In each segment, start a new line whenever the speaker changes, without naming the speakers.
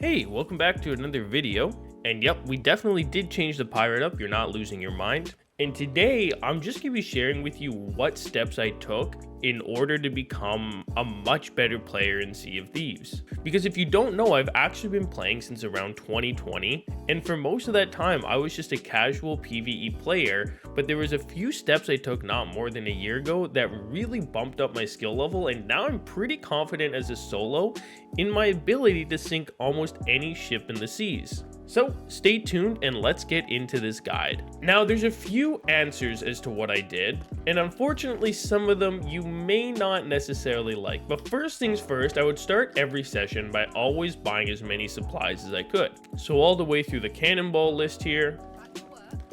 Hey, welcome back to another video. And yep, we definitely did change the pirate up, you're not losing your mind. And today, I'm just going to be sharing with you what steps I took in order to become a much better player in Sea of Thieves. Because if you don't know, I've actually been playing since around 2020, and for most of that time, I was just a casual PvE player, but there was a few steps I took not more than a year ago that really bumped up my skill level, and now I'm pretty confident as a solo in my ability to sink almost any ship in the seas. So stay tuned and let's get into this guide. Now there's a few answers as to what I did, and unfortunately some of them you may not necessarily like. But first things first, I would start every session by always buying as many supplies as I could. So all the way through the cannonball list here,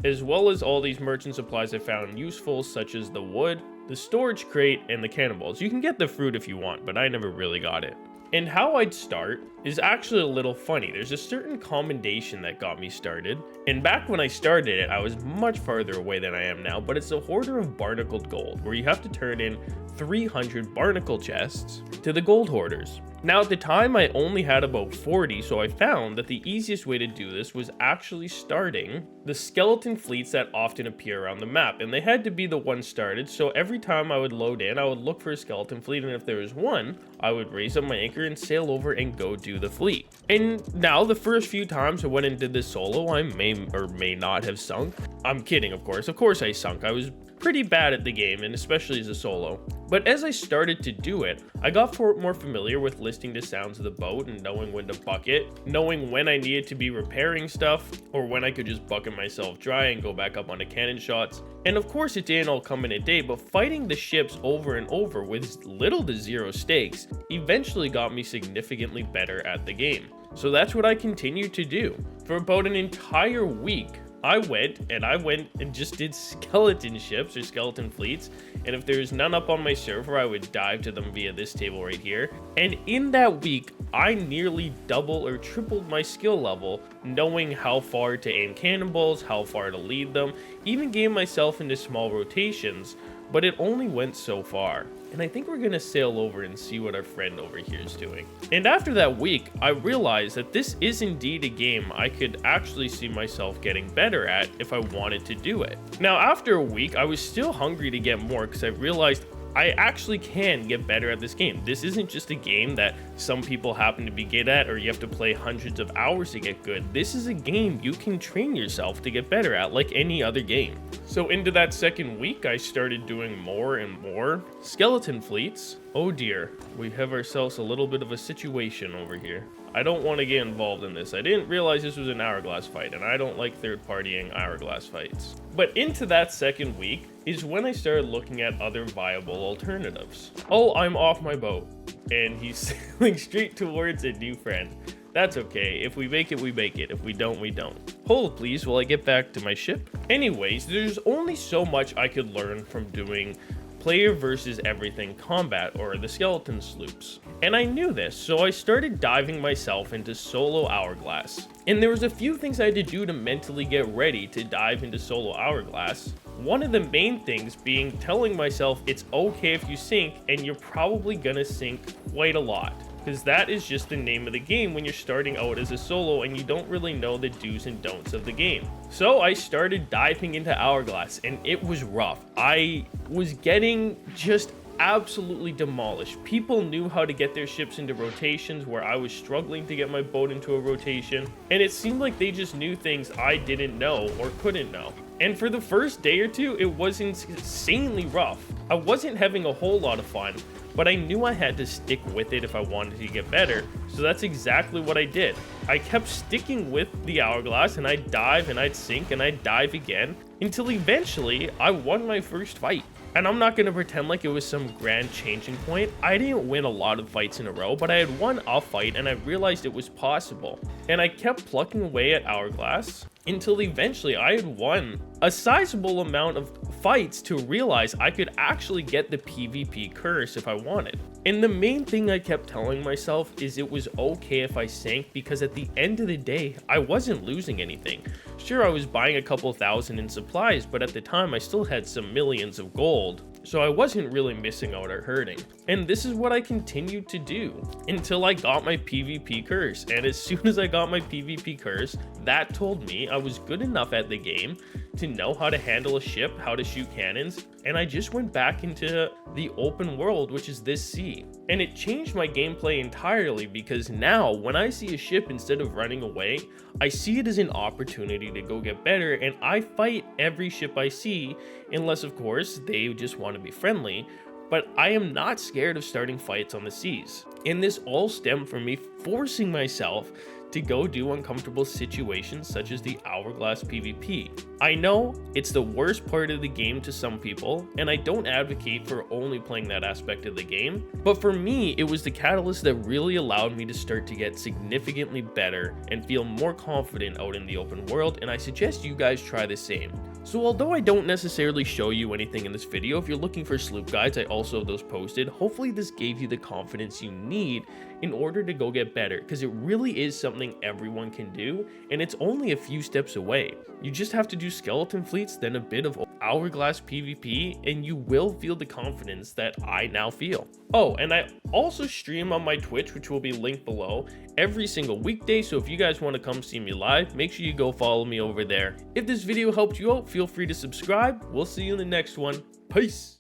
as well as all these merchant supplies I found useful, such as the wood, the storage crate, and the cannonballs. You can get the fruit if you want, but I never really got it. And how I'd start is actually a little funny. There's a certain commendation that got me started, and back when I started it, I was much farther away than I am now, but it's a hoarder of barnacled gold, where you have to turn in 300 barnacle chests to the gold hoarders. Now at the time I only had about 40, so I found that the easiest way to do this was actually starting the skeleton fleets that often appear around the map, and they had to be the ones started, so every time I would load in, I would look for a skeleton fleet, and if there was one, I would raise up my anchor and sail over and go do the fleet. And now the first few times I went and did this solo, I may or may not have sunk. I'm kidding, of course I sunk. I was pretty bad at the game, and especially as a solo. But as I started to do it, I got more familiar with listening to sounds of the boat and knowing when to bucket, knowing when I needed to be repairing stuff, or when I could just bucket myself dry and go back up onto cannon shots. And of course it didn't all come in a day, but fighting the ships over and over with little to zero stakes eventually got me significantly better at the game. So that's what I continued to do. For about an entire week, I went and just did skeleton ships or skeleton fleets, and if there's none up on my server, I would dive to them via this table right here. And in that week, I nearly double or tripled my skill level, knowing how far to aim cannonballs, how far to lead them, even gave myself into small rotations, but it only went so far. And I think we're gonna sail over and see what our friend over here is doing. And after that week, I realized that this is indeed a game I could actually see myself getting better at if I wanted to do it. Now, after a week, I was still hungry to get more because I realized I actually can get better at this game. This isn't just a game that some people happen to be good at, or you have to play hundreds of hours to get good. This is a game you can train yourself to get better at, like any other game. So into that second week, I started doing more and more skeleton fleets. Oh dear, we have ourselves a little bit of a situation over here. I don't want to get involved in this. I didn't realize this was an hourglass fight, and I don't like third-partying hourglass fights. But into that second week is when I started looking at other viable alternatives. Oh, I'm off my boat, and he's sailing straight towards a new friend. That's okay. If we make it, we make it. If we don't, we don't. Hold please while I get back to my ship. Anyways, there's only so much I could learn from doing player versus everything combat, or the skeleton sloops. And I knew this, so I started diving myself into solo hourglass. And there was a few things I had to do to mentally get ready to dive into solo hourglass. One of the main things being telling myself it's okay if you sink, and you're probably gonna sink quite a lot, because that is just the name of the game when you're starting out as a solo and you don't really know the do's and don'ts of the game. So I started diving into hourglass, and it was rough. I was getting just absolutely demolished. People knew how to get their ships into rotations where I was struggling to get my boat into a rotation, and it seemed like they just knew things I didn't know or couldn't know. And for the first day or two, it was insanely rough. I wasn't having a whole lot of fun, but I knew I had to stick with it if I wanted to get better, so that's exactly what I did. I kept sticking with the hourglass, and I'd dive and I'd sink and I'd dive again, until eventually I won my first fight. And I'm not going to pretend like it was some grand changing point. I didn't win a lot of fights in a row, but I had won a fight and I realized it was possible. And I kept plucking away at hourglass until eventually I had won a sizable amount of fights to realize I could actually get the PvP curse if I wanted. And the main thing I kept telling myself is it was okay if I sank, because at the end of the day, I wasn't losing anything. Sure, I was buying a couple thousand in supplies, but at the time I still had some millions of gold. so I wasn't really missing out or hurting. And this is what I continued to do until I got my PvP curse. And as soon as I got my PvP curse, that told me I was good enough at the game to know how to handle a ship, how to shoot cannons, and I just went back into the open world, which is this sea. And it changed my gameplay entirely, because now when I see a ship, instead of running away, I see it as an opportunity to go get better, and I fight every ship I see, unless of course they just want to be friendly. But I am not scared of starting fights on the seas. And this all stemmed from me forcing myself to go do uncomfortable situations such as the hourglass PvP. I know it's the worst part of the game to some people, and I don't advocate for only playing that aspect of the game, but for me, it was the catalyst that really allowed me to start to get significantly better and feel more confident out in the open world, and I suggest you guys try the same. So although I don't necessarily show you anything in this video, if you're looking for sloop guides, I also have those posted. Hopefully this gave you the confidence you need in order to go get better, because it really is something everyone can do, and it's only a few steps away. You just have to do skeleton fleets, then a bit of hourglass PvP, and you will feel the confidence that I now feel. Oh, and I also stream on my Twitch, which will be linked below, every single weekday, so if you guys want to come see me live, make sure you go follow me over there. If this video helped you out, feel free to subscribe. We'll see you in the next one. Peace!